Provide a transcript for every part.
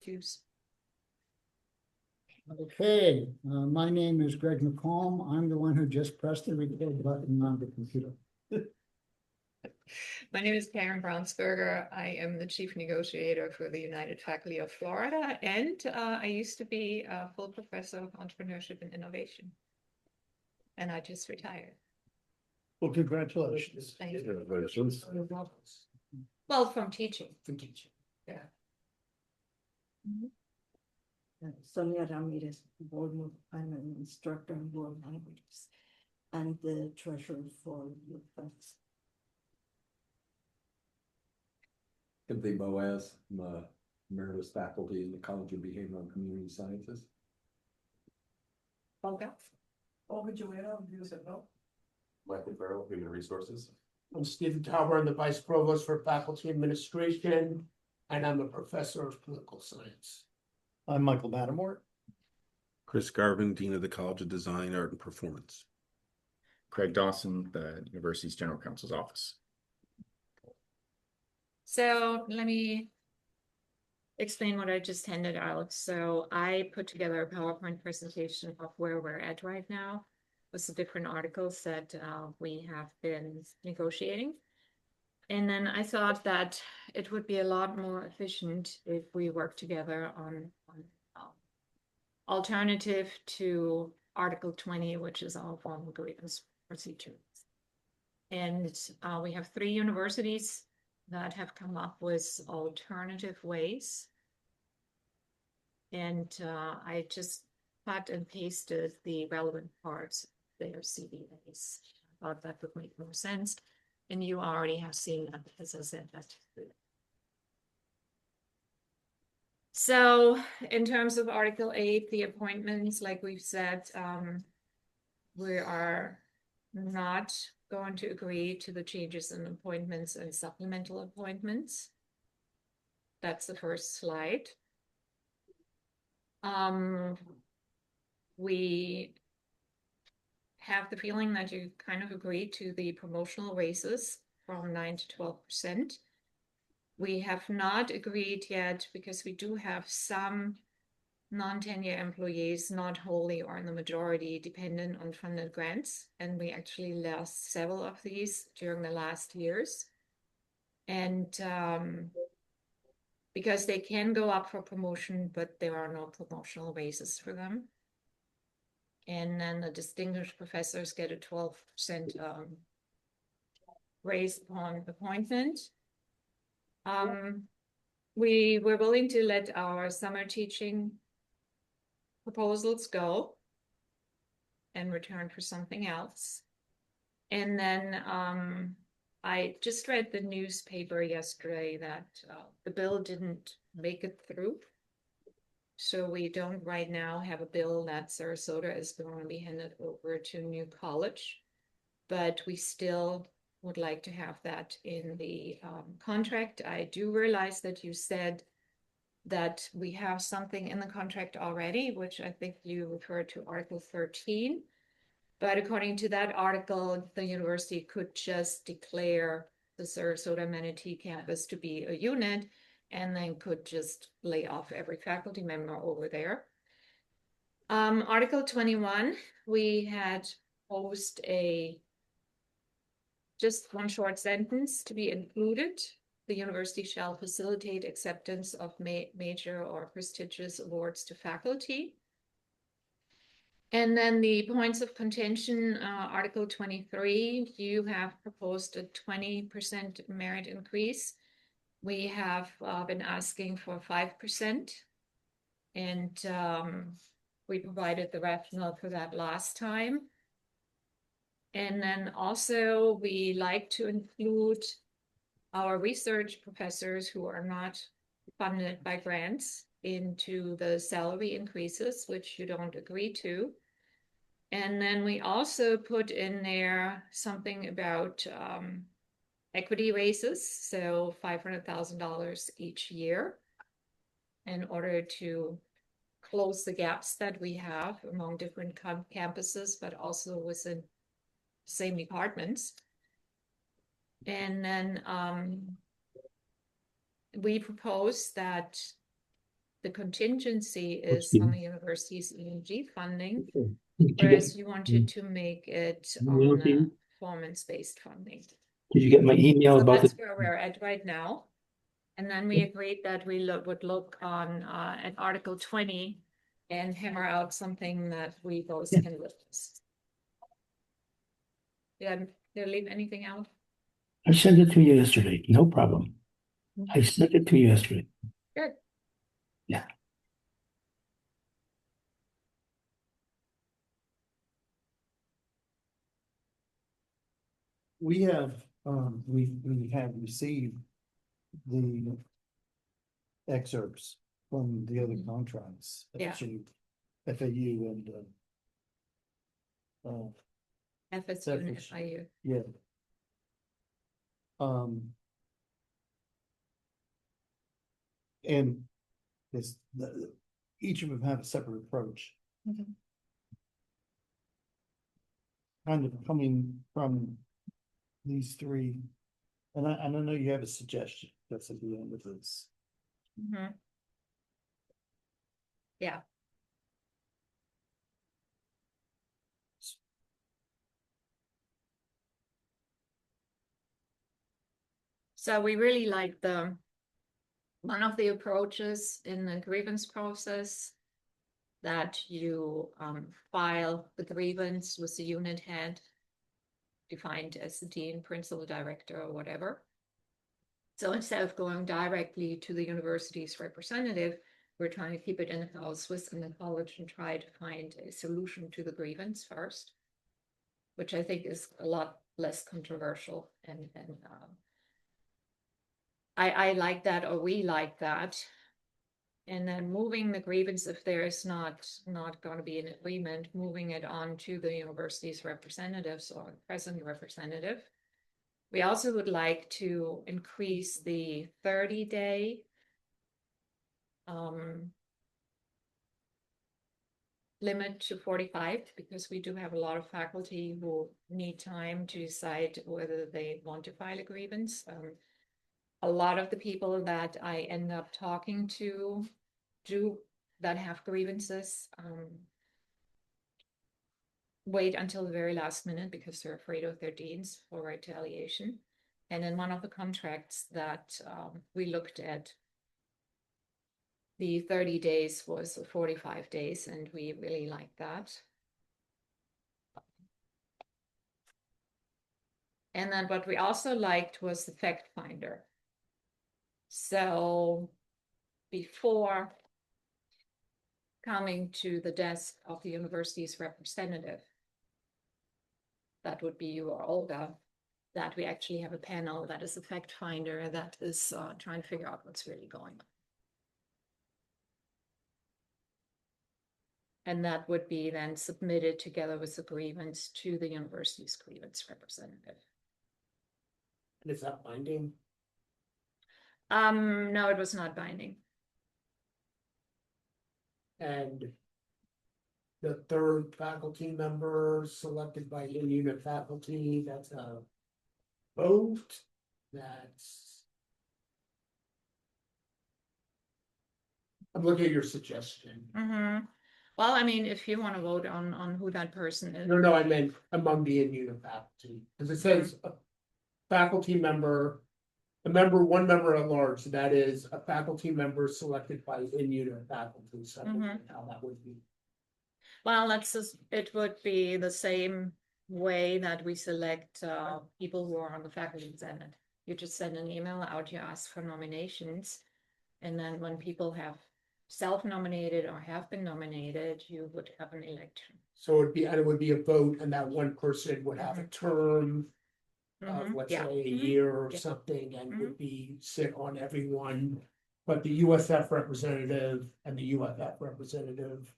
choose. Okay, my name is Greg McComb. I'm the one who just pressed the record button on the computer. My name is Karen Brownsberger. I am the chief negotiator for the United Faculty of Florida, and I used to be a full professor of entrepreneurship and innovation. And I just retired. Well, congratulations. Thank you. Congratulations. Well, from teaching. From teaching. Yeah. Sonia Ramirez, board member. I'm an instructor in world languages and the treasurer for UFF. Timothy Boaz, I'm a emeritus faculty in the College of Behavioral and Community Sciences. Olga. Olga Joanna, USF. Michael Farrell, Human Resources. I'm Stephen Tauber, I'm the vice provost for faculty administration, and I'm a professor of political science. I'm Michael Mattermore. Chris Garvin, Dean of the College of Design, Art, and Performance. Craig Dawson, the university's general counsel's office. So let me explain what I just handed out. So I put together a PowerPoint presentation of where we're at right now with the different articles that we have been negotiating. And then I thought that it would be a lot more efficient if we work together on alternative to Article 20, which is our formal grievance procedure. And we have 3 universities that have come up with alternative ways. And I just cut and pasted the relevant parts of their CBAs. I thought that would make more sense. And you already have seen that, as I said, that. So in terms of Article 8, the appointments, like we've said, we are not going to agree to the changes in appointments and supplemental appointments. That's the first slide. We have the feeling that you kind of agree to the promotional raises from 9 to 12%. We have not agreed yet because we do have some non-tenure employees, not wholly or in the majority, dependent on funded grants. And we actually lost several of these during the last years. And because they can go up for promotion, but there are no promotional raises for them. And then the distinguished professors get a 12% raise upon appointment. We were willing to let our summer teaching proposals go and return for something else. And then I just read the newspaper yesterday that the bill didn't make it through. So we don't right now have a bill that Sarasota is going to be handed over to New College, but we still would like to have that in the contract. I do realize that you said that we have something in the contract already, which I think you referred to Article 13. But according to that article, the university could just declare the Sarasota Manatee campus to be a unit and then could just lay off every faculty member over there. Article 21, we had posed just one short sentence to be included. The university shall facilitate acceptance of major or prestigious awards to faculty. And then the points of contention, Article 23, you have proposed a 20% merit increase. We have been asking for 5%. And we provided the rationale for that last time. And then also we like to include our research professors who are not funded by grants into the salary increases, which you don't agree to. And then we also put in there something about equity raises, so $500,000 each year in order to close the gaps that we have among different campuses, but also within same departments. And then we propose that The contingency What's is the- on the university's ENG funding, Did you get, whereas you wanted to make it Email on to you? performance-based funding. did you get my email So about that's it? where we're at right now. And then we agreed that we would look on at Article 20 and hammer out something that we both Yeah. can live with. Did I leave anything out? I sent it to you yesterday, no problem. I sent it to you yesterday. Good. Yeah. We have, we have received the excerpts from the other contracts. Yeah. FAU and, FSU and Selfish. FIU. yeah. And this, each of them have a separate approach. Mhm. Kind of coming from these three. And I know you have a suggestion that's at the end of this. Mhm. Yeah. So we really like one of the approaches in the grievance process that you file the grievance with the unit head defined as the dean, principal, director, or whatever. So instead of going directly to the university's representative, we're trying to keep it in-house within the college and try to find a solution to the grievance first, which I think is a lot less controversial. And I like that, or we like that. And then moving the grievance, if there is not going to be an agreement, moving it on to the university's representatives or present representative. We also would like to increase the 30-day limit to 45, because we do have a lot of faculty who need time to decide whether they want to file a grievance. A lot of the people that I end up talking to that have grievances wait until the very last minute because they're afraid of their deans for retaliation. And in one of the contracts that we looked at, the 30 days was 45 days, and we really like that. And then what we also liked was the fact finder. So before coming to the desk of the university's representative, that would be you or Olga, that we actually have a panel that is a fact finder that is trying to figure out what's really going on. And that would be then submitted together with the grievance to the university's grievance representative. And is that binding? No, it was not binding. And the third faculty member selected by in-unit faculty, that's a vote. I'm looking at your suggestion. Mm-hmm. Well, I mean, if you want to vote on who that person is. No, I meant among the in-unit faculty, because it says a faculty member, one member at large, that is a faculty member selected by in-unit faculty, so I don't know how that would be. Well, it would be the same way that we select people who are on the faculty senate. You just send an email out, you ask for nominations, and then when people have self-nominated or have been nominated, you would have an election. So it would be a vote, and that one person would have a term of, let's Yeah. say, a year or Yeah. something, and would sit on everyone. But the USF representative and the UFF representative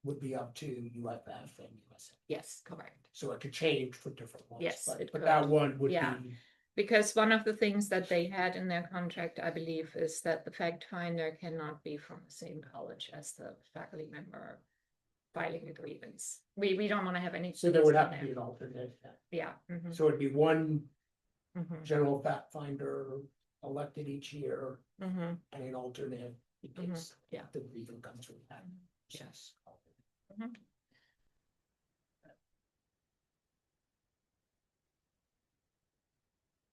would be up to UFF and USF. Yes, correct. So it could change for different ones. Yes, but it that could. one would Yeah. be. Because one of the things that they had in their contract, I believe, is that the fact finder cannot be from the same college as the faculty member filing a grievance. We don't want to have any. So there would have to be an alternate. Yeah. So it'd be one Mhm. general fact finder elected each year Mhm. and an alternate in case yeah. the grievance comes through that. Yeah. Yes. Mhm.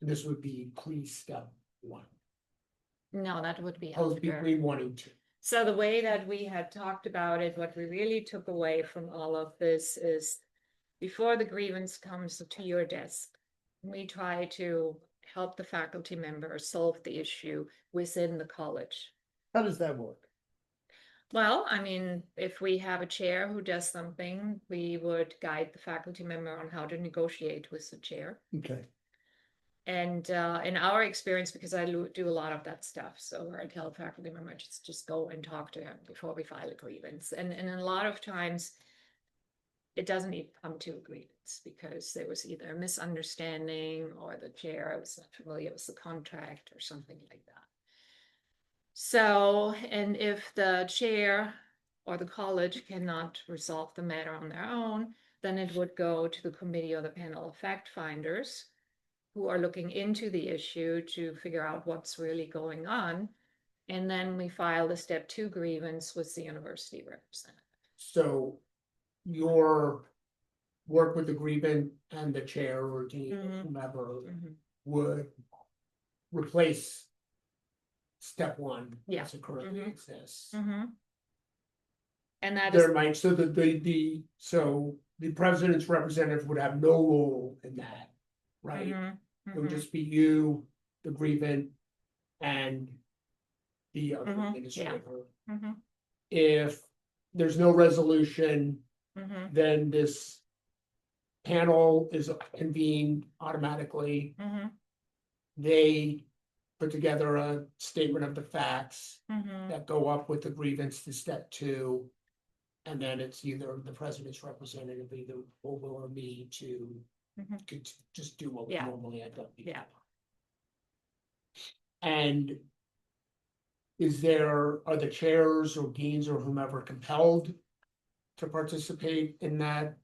This would be pre-step one, No, that would be opposed after. between 1 and 2. So the way that we had talked about it, what we really took away from all of this is before the grievance comes to your desk, we try to help the faculty member solve the issue within the college. How does that work? Well, I mean, if we have a chair who does something, we would guide the faculty member on how to negotiate with the chair. Okay, And in our experience, because I do a lot of that stuff, so I tell faculty members just go and talk to him before we file a grievance. And a lot of times, it doesn't even come to a grievance because there was either a misunderstanding or the chair was not familiar with the contract or something like that. So, and if the chair or the college cannot resolve the matter on their own, then it would go to the committee or the panel of fact finders who are looking into the issue to figure out what's really going on. And then we file the step 2 grievance with the university representative. So your work with the grievance and the chair or dean or Mhm. whomever Mhm. would replace step 1 Yeah. as it currently Mhm. exists. And that is, There might, so so the president's representative would have no role in that, right? Mhm. It would Mhm. just be you, the grievance, and the other Mhm. administrator. Mhm. If there's no resolution, Mhm. then this panel is convened automatically. Mhm. They put together a statement of the facts Mhm. that go up with the grievance to step 2. And then it's either the president's representative, either Oval or me to Mhm. could just do what we Yeah. normally had done. Yeah. And are the chairs or deans or whomever compelled to participate in that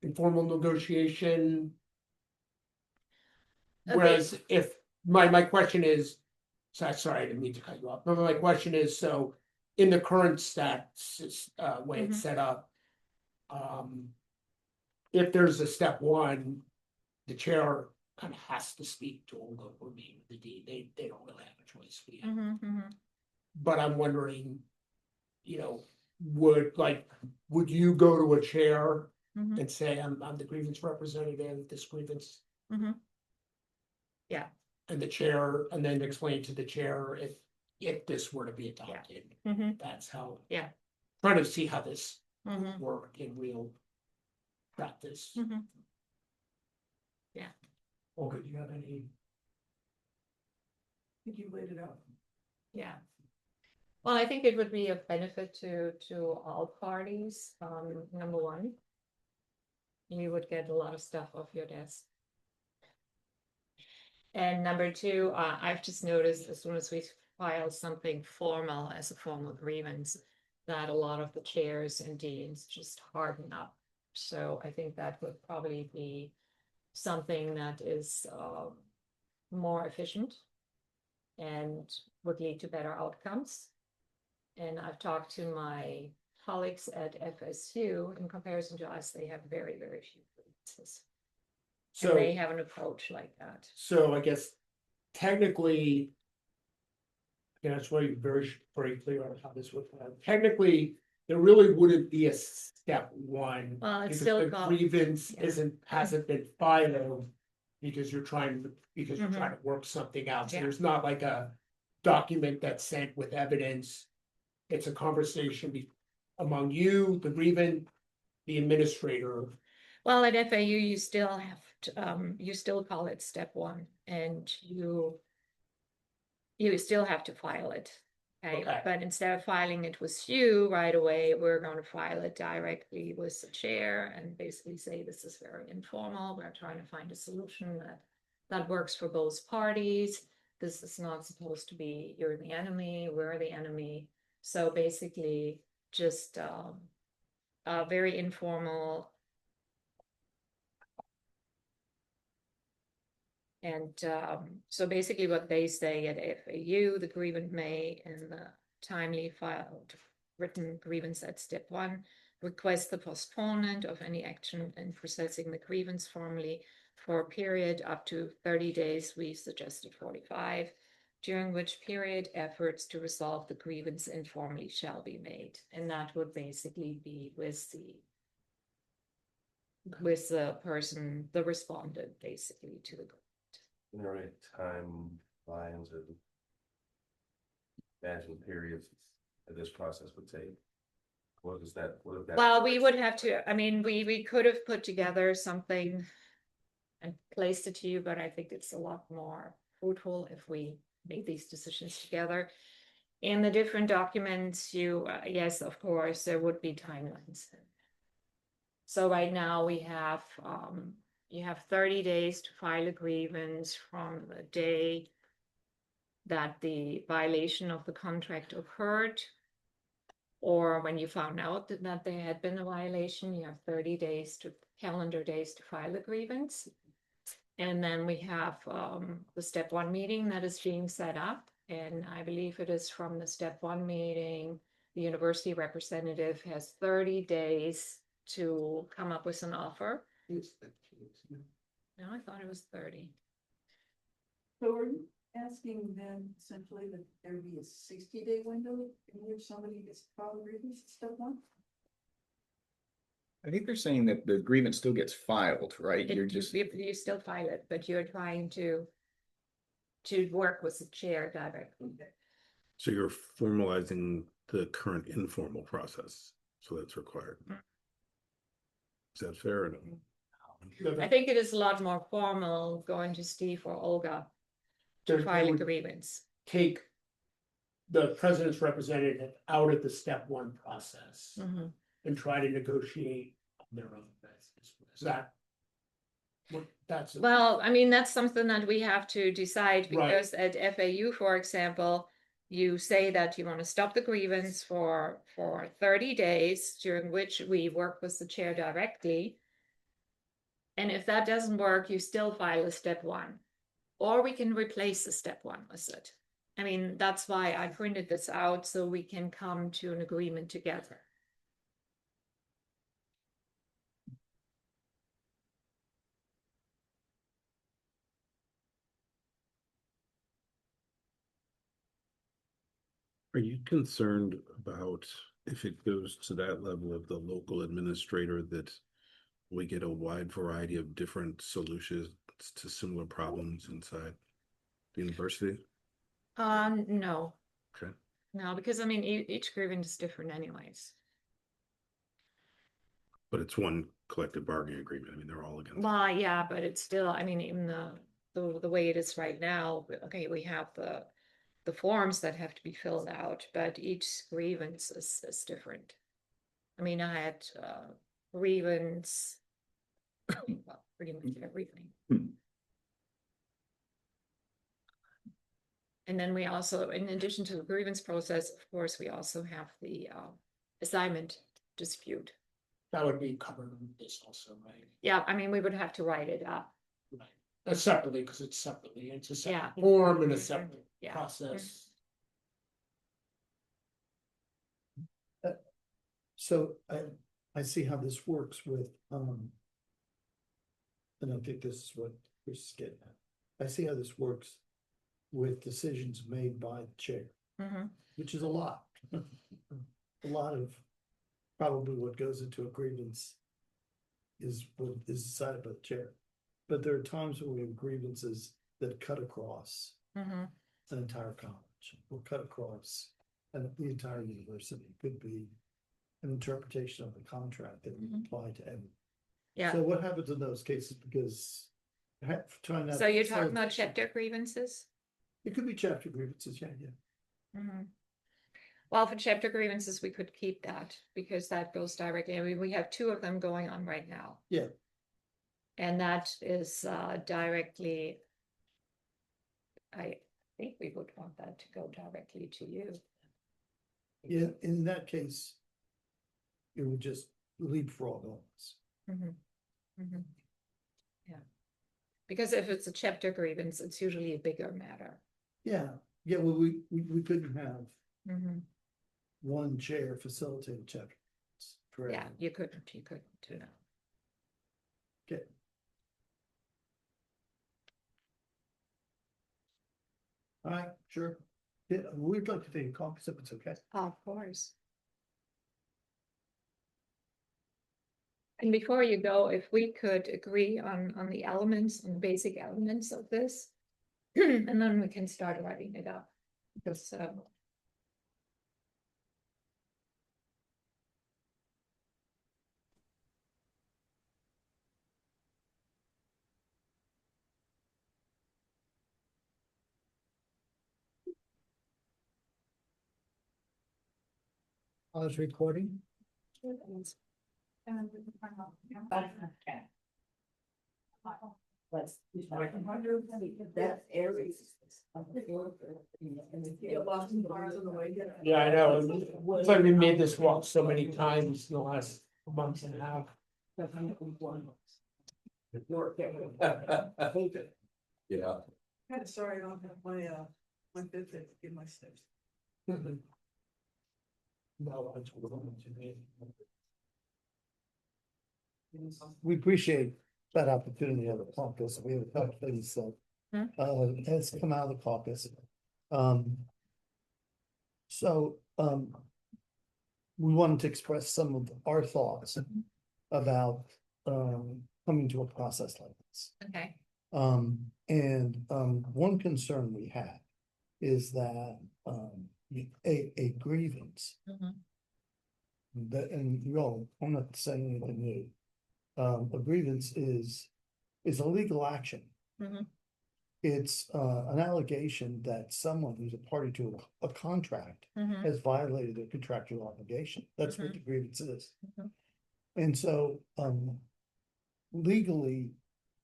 informal negotiation? Okay. Whereas if, my question is, sorry, I didn't mean to cut you off, but my question is, so in the current stats, way it's Mhm. set up, if there's a step 1, the chair kind of has to speak to or me, the dean, they don't really have a choice. Mhm. Mhm. But I'm wondering, you know, would you go to a chair Mhm. and say, I'm the grievance representative, this grievance, Mhm. Yeah. and the chair, and then explain to the chair if this were to be adopted, Mhm. that's how. Yeah. Trying to see how this Mhm. work in real practice. Mhm. Yeah. Okay, do you have any? I think you laid it out. Yeah. Well, I think it would be a benefit to all parties. Number one, you would get a lot of stuff off your desk. And number 2, I've just noticed as soon as we file something formal as a formal grievance, that a lot of the chairs and deans just harden up. So I think that would probably be something that is more efficient and would lead to better outcomes. And I've talked to my colleagues at FSU. In comparison to us, they have very, very few grievances. And So, they have an approach like that. so I guess technically. Yeah, that's why you're very clear on how this would happen. Technically, there really wouldn't be a step 1. Well, it's because still the called- grievance yeah. hasn't been filed. Because you're trying Mhm. to work something out, so Yeah. there's not like a document that's sent with evidence. It's a conversation among you, the grievance, the administrator. Well, at FAU, you still have to, you still call it step 1 and you still have to file it. Okay, but instead of filing it with you right away, we're going to file it directly with the chair and basically say, this is very informal. We're trying to find a solution that works for both parties. This is not supposed to be, you're the enemy, we're the enemy. So basically just a very informal And so basically what they say at FAU, the grievant may, in the timely filed written grievance at step 1, request the postponement of any action in processing the grievance formally for a period up to 30 days. We suggested 45, during which period efforts to resolve the grievance informally shall be made. And that would basically be with the person, the respondent, basically, to the. Are there any timelines or management periods that this process would take? What is that? What if that? Well, we would have to, I mean, we could have put together something and placed it to you, but I think it's a lot more fruitful if we make these decisions together. In the different documents, yes, of course, there would be timelines. So right now we have, you have 30 days to file a grievance from the day that the violation of the contract occurred, or when you found out that there had been a violation. You have 30 days calendar days to file a grievance. And then we have the step 1 meeting that is being set up. And I believe it is from the step 1 meeting, the university representative has 30 days to come up with an offer. No, I thought it was 30. So are you asking then essentially that there be a 60-day window in which somebody gets to file a grievance at step 1? I think they're saying that the grievance still gets filed, right? You're just, You still file it, but you're trying to work with the chair directly. So you're formalizing the current informal process, so that's required. Is that fair or no? I think it is a lot more formal going to Steve or Olga to file a grievance. Take the president's representative out of the step 1 process Mhm. and try to negotiate on their own basis. Is that? That's. Well, I mean, that's something that we have to decide, Right. because at FAU, for example, you say that you want to stop the grievance for 30 days, during which we work with the chair directly. And if that doesn't work, you still file a step 1, or we can replace the step 1 with it. I mean, that's why I printed this out, so we can come to an agreement together. Are you concerned about if it goes to that level of the local administrator that we get a wide variety of different solutions to similar problems inside the university? No. Okay. No, because I mean, each grievance is different anyways. But it's one collective bargaining agreement. I mean, they're all against. Well, yeah, but it's still, I mean, even the way it is right now, okay, we have the forms that have to be filled out, but each grievance is different. I mean, I had grievance, well, pretty much everything. And then we also, in addition to the grievance process, of course, we also have the assignment dispute. That would be covered in this also, right? Yeah, I mean, we would have to write it up. Right. Separately, because it's separately, it's a separate Yeah. form and a separate Yeah. process. So I see how this works with, and I think this is what Chris is getting at. I see how this works with decisions made by the chair, Mhm. which is a lot. A lot of probably what goes into a grievance is what is decided by the chair. But there are times when we have grievances that cut across Mhm. an entire college or cut across the entire university. It could be an interpretation of the contract that would Mhm. apply to everyone. Yeah. So what happens in those cases? Because trying not. So you're talking about chapter grievances? It could be chapter grievances, yeah. Mhm. Well, for chapter grievances, we could keep that because that goes directly. I mean, we have 2 of them going on right now. Yeah. And that is directly, I think we would want that to go directly to you. Yeah, in that case, it would just leapfrog on us. Mhm. Mhm. Yeah. Because if it's a chapter grievance, it's usually a bigger matter. Yeah, well, we couldn't have Mhm. one chair facilitate chapter. Correct. Yeah, you couldn't do that. Okay. All right, sure. Yeah, we'd like to take a caucus if it's okay. Of course. And before you go, if we could agree on the elements, on the basic elements of this, and then we can start writing it up. Because, I was recording. That area. Yeah, I know. It's like we made this walk so many times in the last month and a half. Yeah. Sorry, I don't have my visit, give my steps. No, I told them to me. We appreciate that opportunity of the caucus. We have a couple things Hmm. has come out of the caucus. We wanted to express some of our thoughts about coming to a process like this. okay. One concern we have is that a grievance Mhm. that, and I'm not saying anything new. A grievance is a legal action. Mhm. It's an allegation that someone who's a party to a contract Mhm. has violated their contractual obligation. That's what Mhm. the grievance is. Mhm. And so, legally,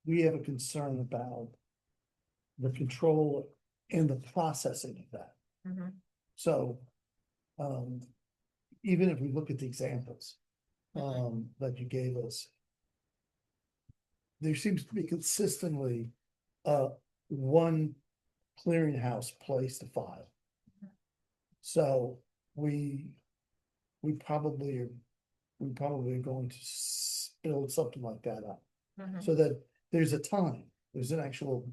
we have a concern about the control and the processing of that. Mhm. So, even if we look at the examples, that you gave us, there seems to be consistently, one clearinghouse place to file. So we probably are going to build something like that up. Mhm. So that there's an actual,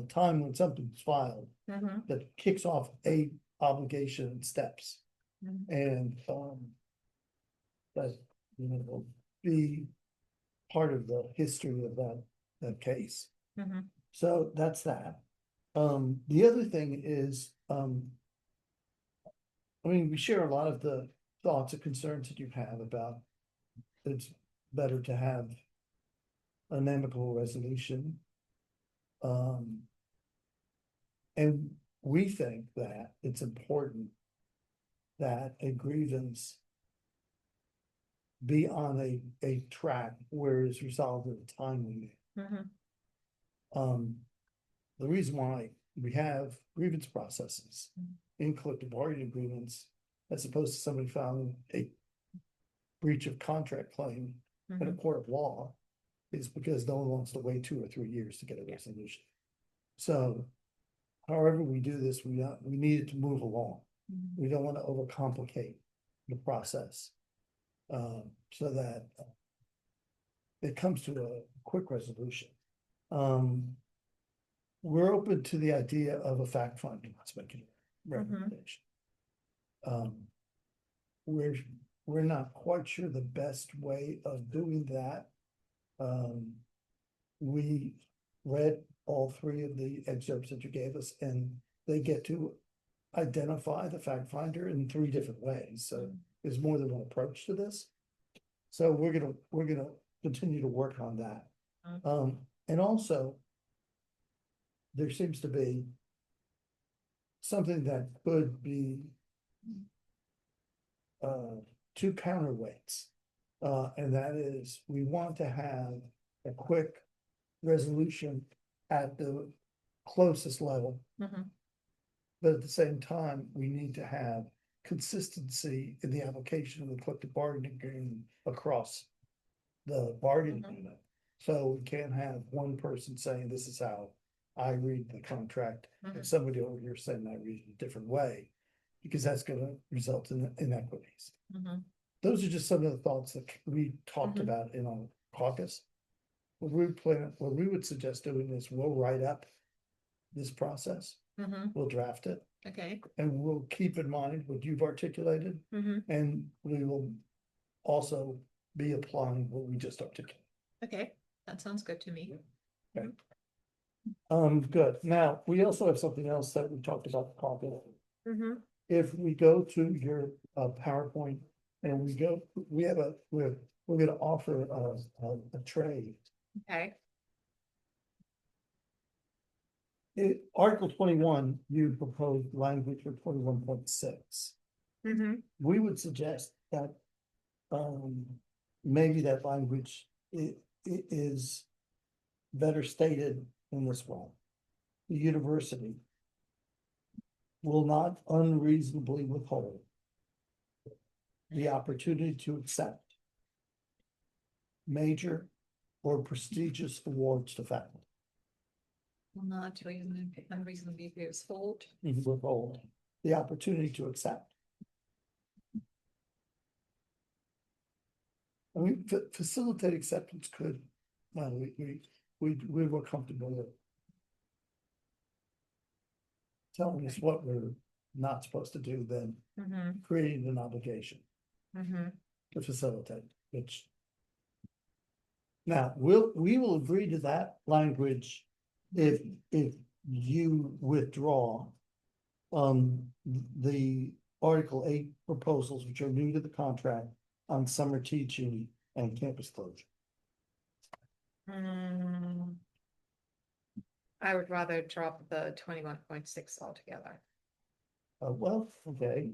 time when something's filed Mhm. that kicks off a obligation and steps. Mhm. And, that, will be part of the history of that case. Mhm. So that's that. The other thing is, we share a lot of the thoughts and concerns that you have about it's better to have an amicable resolution. And we think that it's important that a grievance be on a track where it's resolved in a timely manner. Mhm. The reason why we have grievance processes in collective bargaining agreements, as opposed to somebody filing a breach of contract claim in a Mhm. court of law, is because no one wants to wait 2 or 3 years to get a resolution. So however we do this, we need it to move along. Mhm. We don't want to overcomplicate the process. So that it comes to a quick resolution. We're open to the idea of a fact finding, let's make it a recommendation. We're not quite sure the best way of doing that. We read all 3 of the excerpts that you gave us, and they get to identify the fact finder in 3 different ways, so there's more than one approach to this. So we're gonna continue to work on that. And also, there seems to be something that could be 2 counterweights. And that is, we want to have a quick resolution at the closest level. Mhm. But at the same time, we need to have consistency in the application of the collective bargaining agreement across the bargaining unit. So we can't have one person saying this is how I read the contract, and Mhm. somebody over here saying I read it a different way. Because that's gonna result in inequities. Mhm. Those are just some of the thoughts that we talked Mhm. about in our caucus. What we would suggest doing is we'll write up this process, Mhm. we'll draft it, Okay. and we'll keep in mind what you've articulated. Mhm. And we will also be applying what we just articulated. Okay, that sounds good to me. Good. Now, we also have something else that we talked about the caucus. Mm-hmm. If we go to your PowerPoint and we're gonna offer a trade. Okay. Article 21, you proposed language for 21.6. Mm-hmm. We would suggest that maybe that language is better stated in this way. The university will not unreasonably withhold the opportunity to accept major or prestigious awards to faculty. Will not unreasonably be withhold. Withhold the opportunity to accept. I mean, facilitate acceptance could, well, we were comfortable with telling us what we're not supposed to do, then Mm-hmm. creating an obligation Mm-hmm. to facilitate, which. Now, we will agree to that language if you withdraw. The Article 8 proposals, which are new to the contract on summer teaching and campus closure. I would rather drop the 21.6 altogether. Well, okay,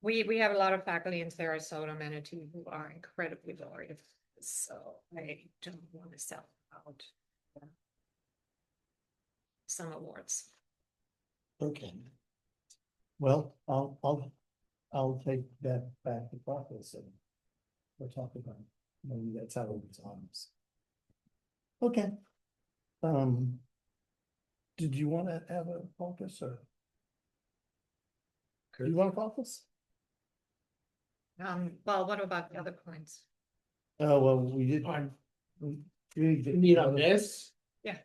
We have a lot of faculty in Sarasota, Manatee who are incredibly worried, so I don't want to sell out some awards. okay. Well, I'll take that back to process and we'll talk about it. Maybe that's how it's on. Okay. Did you want to have a caucus or? You want a caucus? Well, what about the other points? Oh, well, we did. On, we you did- mean on this? Yeah.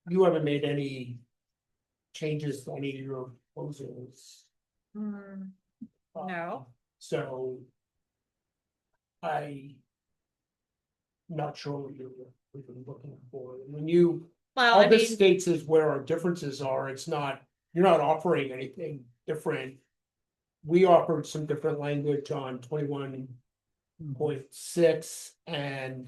You haven't made any changes to any of your proposals? No. So. Not sure what you're looking for, when you, Well, all I this mean, states is where our differences are, it's not, you're not offering anything different. We offered some different language on 21.6 and,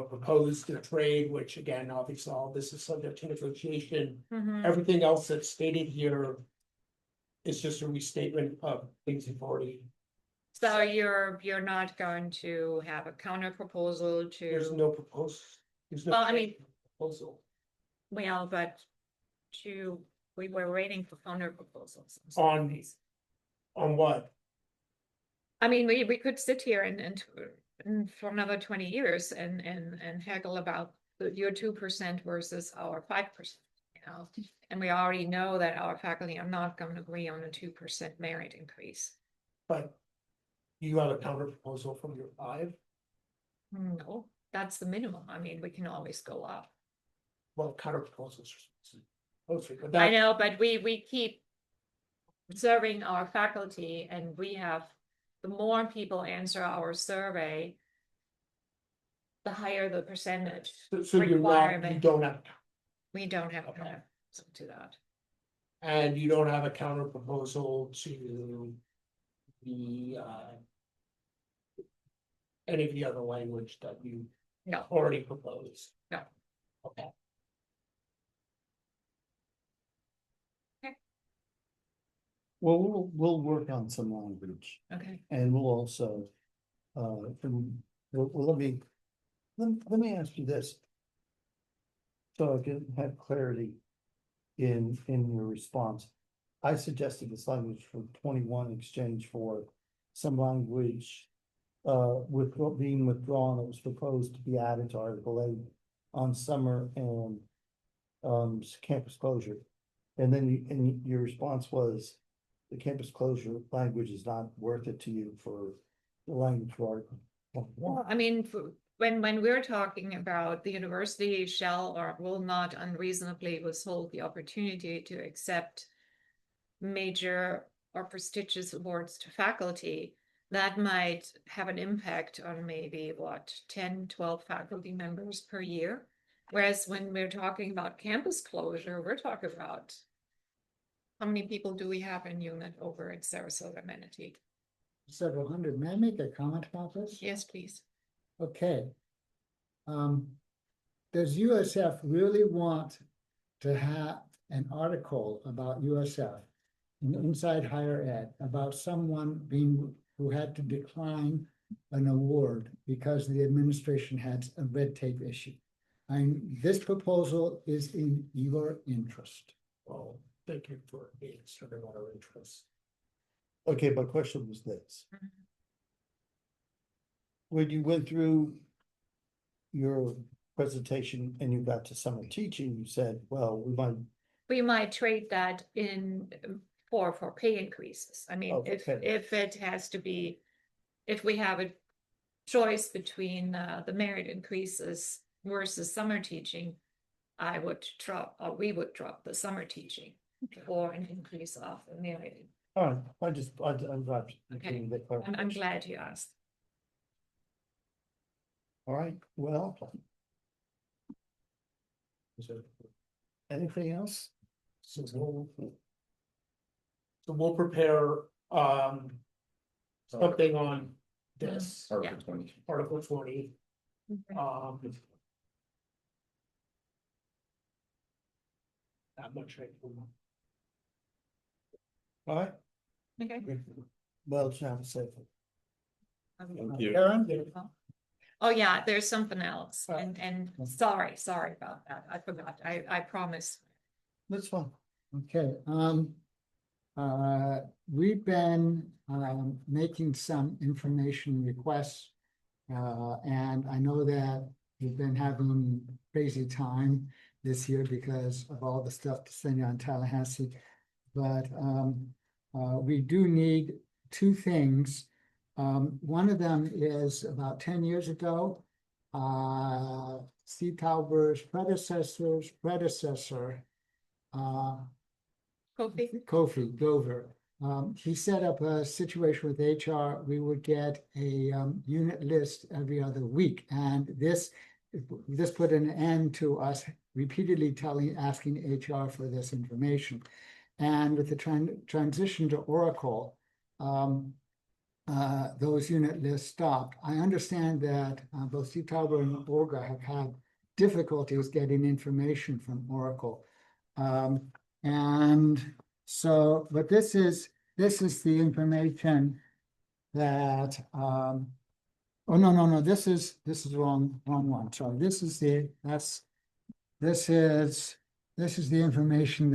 proposed a trade, which again, obviously, all this is subject to negotiation. mhm. Everything else that's stated here is just a restatement of things you've already. So you're not going to have a counter proposal There's to, no proposal. There's no. Well, I mean- Proposal. well, but we were waiting for counter proposals. On what? I mean, we could sit here and for another 20 years and haggle about your 2% versus our 5%, and we already know that our faculty are not going to agree on a 2% merit increase. But you have a counter proposal from your 5? No, that's the minimum. I mean, we can always go up. Well, counter proposals are supposed to, but I that, know, but we keep serving our faculty, and we have, the more people answer our survey, the higher the percentage. so you're not, you requirement. don't have, We don't have Okay. enough to that. and you don't have a counter proposal to the any of the other language that you No. already proposed? No. Okay. Well, we'll work on some language Okay. and we'll also, let me ask you this. So I can have clarity in your response. I suggested this language for 21 exchange for some language being withdrawn, it was proposed to be added to Article 8 on summer and campus closure. And then your response was the campus closure language is not worth it to you for the language for Article 1. Well, I mean, when we're talking about the university shall or will not unreasonably withhold the opportunity to accept major or prestigious awards to faculty, that might have an impact on maybe 10, 12 faculty members per year. Whereas when we're talking about campus closure, we're talking about how many people do we have in unit over at Sarasota Manatee? Several hundred. May I make a comment about this? Yes, please. Okay. Does USF really want to have an article about USF inside higher ed about someone who had to decline an award because the administration had a red tape issue? This proposal is in your interest. Well, thank you for being serving our interests. Okay, my question was this. When you went through your presentation and you got to summer teaching, you said, well, We might trade that in for pay increases. I mean, Okay. if it has to be, if we have a choice between the merit increases versus summer teaching, we would drop the summer teaching for an increase of the merit. all right, I'm glad. Okay. I'm glad you asked. All right, well. Anything else? So we'll prepare something on this, Article 20. Article 20. Not much. All right, Okay. well, Travis said. Thank you. Karen? Oh, yeah, there's something else. Oh. And sorry about that. I forgot. I promise. That's fine. Okay, we've been making some information requests. And I know that we've been having crazy time this year because of all the stuff to send on Tallahassee. But we do need two things. One of them is about 10 years ago, Steve Tauber's predecessor, Kofi Glover. He set up a situation with HR. We would get a unit list every other week, and this put an end to us repeatedly asking HR for this information. And with the transition to Oracle, those unit lists stopped. I understand that both Steve Tauber and Olga have had difficulties getting information from Oracle. And so, but this is the information that, oh, no, this is wrong one. Sorry, this is the information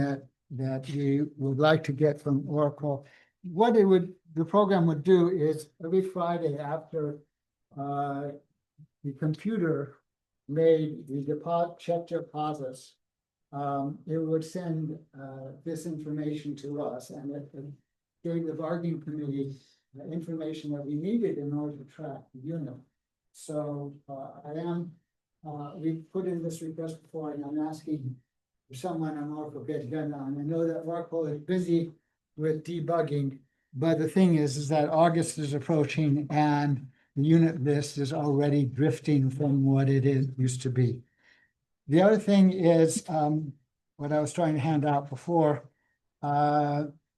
that we would like to get from Oracle. What the program would do is every Friday after the computer made the check deposits, it would send this information to us, and it gave the bargaining committee the information that we needed in order to track the unit. So we put in this request before, and I'm asking for someone on Oracle to get done on. I know that Oracle is busy with debugging, but the thing is that August is approaching and the unit list is already drifting from what it used to be. The other thing is what I was trying to hand out before.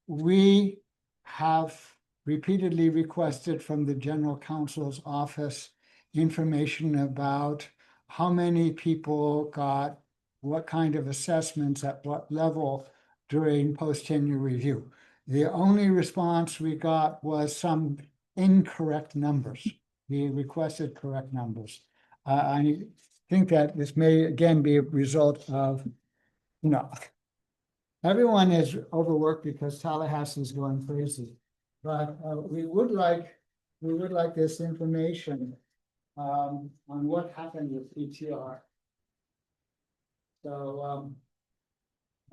We have repeatedly requested from the General Counsel's office information about how many people got what kind of assessments at what level during post-tenure review. The only response we got was some incorrect numbers. We requested correct numbers. I think that this may again be a result of, everyone is overworked because Tallahassee is going crazy. But we would like we would like this information on what happened with PTR. So,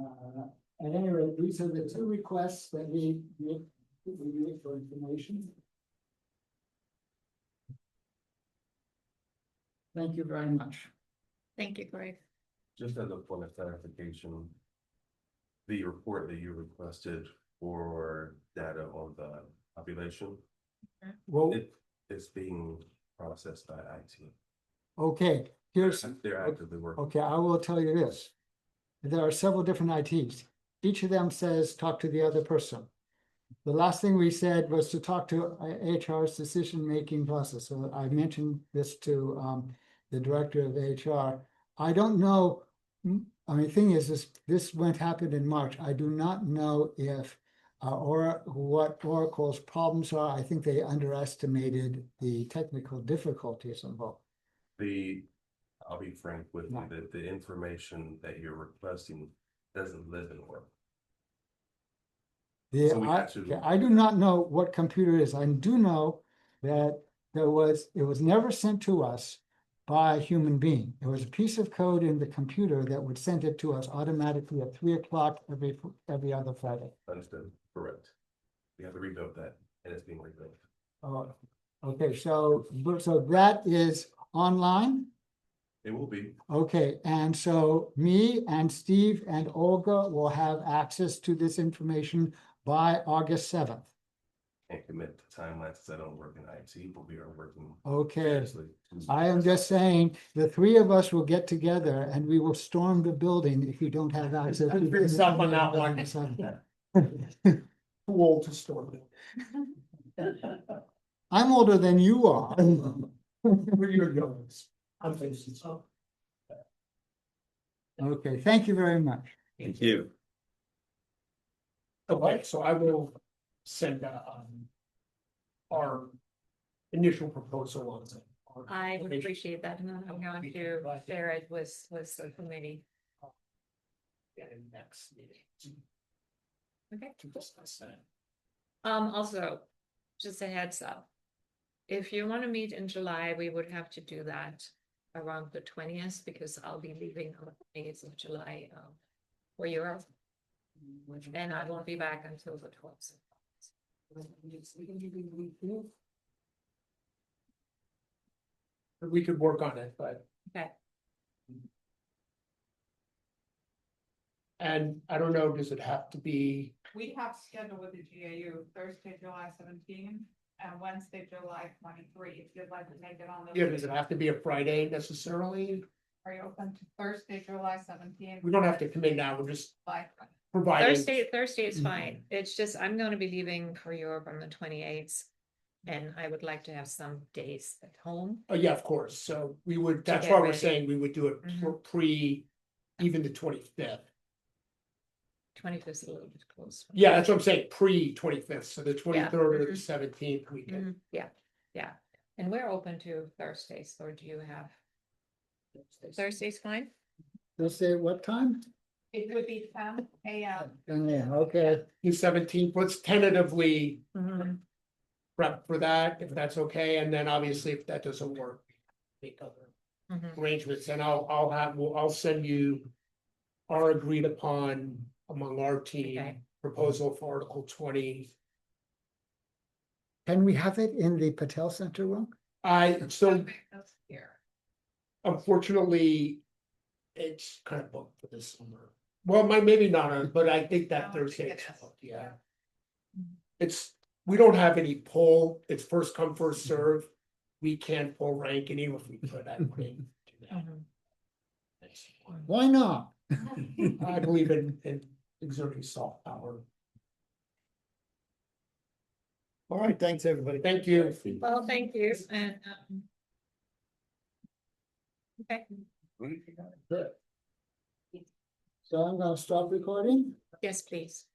at any rate, these are the two requests that we made for information. Thank you very much. Thank you, Greg. Just as a point of clarification, the report that you requested for data on the population, Well, it is being processed by IT. okay, here's, They're actively working. okay, I will tell you this. There are several different ITs. Each of them says, talk to the other person. The last thing we said was to talk to HR's decision-making process. So I mentioned this to the director of HR. I don't know, I mean, the thing is, this happened in March. I do not know if or what Oracle's problems are. I think they underestimated the technical difficulties involved. I'll be frank with you, that the information that you're requesting doesn't live in Oracle. So we have to- I do not know what computer it is. I do know that it was never sent to us by a human being. It was a piece of code in the computer that would send it to us automatically at 3 o'clock every other Friday. Understood, correct. We have to rebuild that, and it's being rebuilt. Oh, okay, so that is online? It will be. Okay, and so me and Steve and Olga will have access to this information by August 7th. Can't commit to timelines because I don't work in IT, but we are working. Okay, seriously. I am just saying, the three of us will get together and we will storm the building if you don't have access. I'll figure yourself on that one. Too old to store it. I'm older than you are. Where you're going. I'm facing so. Okay, thank you very much. Thank you. Okay, so I will send our initial proposal on it. I would appreciate that, and then I'm going to share it with the committee. And next meeting. Okay. To discuss that. Also, just a heads up. If you want to meet in July, we would have to do that around the 20th, because I'll be leaving on the 8th of July for Europe. And I won't be back until the 12th. We could work on it, but. Okay. And I don't know, does it have to be, We have scheduled with the GAU Thursday, July 17, and Wednesday, July 23. If you'd like to make it on those. yeah, does it have to be a Friday necessarily? Are you open to Thursday, July 17? We don't have to commit now, we're just Like, providing. Thursday is fine. It's just, I'm going to be leaving for Europe on the 28th. And I would like to have some days at home. Oh, yeah, of course, so we would, that's get why we're ready. saying we would do it Mhm. pre, even the 25th. 25th is a little bit close. Yeah, that's what I'm saying, pre 25th, so the 23rd or the Mhm. 17th weekend. Mhm. Yeah. And we're open to Thursdays, or do you have? Thursday's fine? Let's say what time? it would be 10 a.m. Yeah, okay. The 17th, let's tentatively Mhm. prep for that, if that's okay, and then obviously if that doesn't work. Make other Mhm. arrangements, and I'll send you our agreed upon among our team Okay. proposal for Article 20. Can we have it in the Patel Center room? So That's here. unfortunately, it's kind of booked for this summer. Well, maybe not, but I think that I don't Thursday think is it is. booked, yeah. We don't have any poll, it's first come, first serve. We can't pull rank, and even if we could, I wouldn't do that. Mhm. Why not? I believe in exerting soft power. All right, thanks, everybody. Thank you. Well, thank you, and. Okay, So I'm gonna stop recording. yes, please.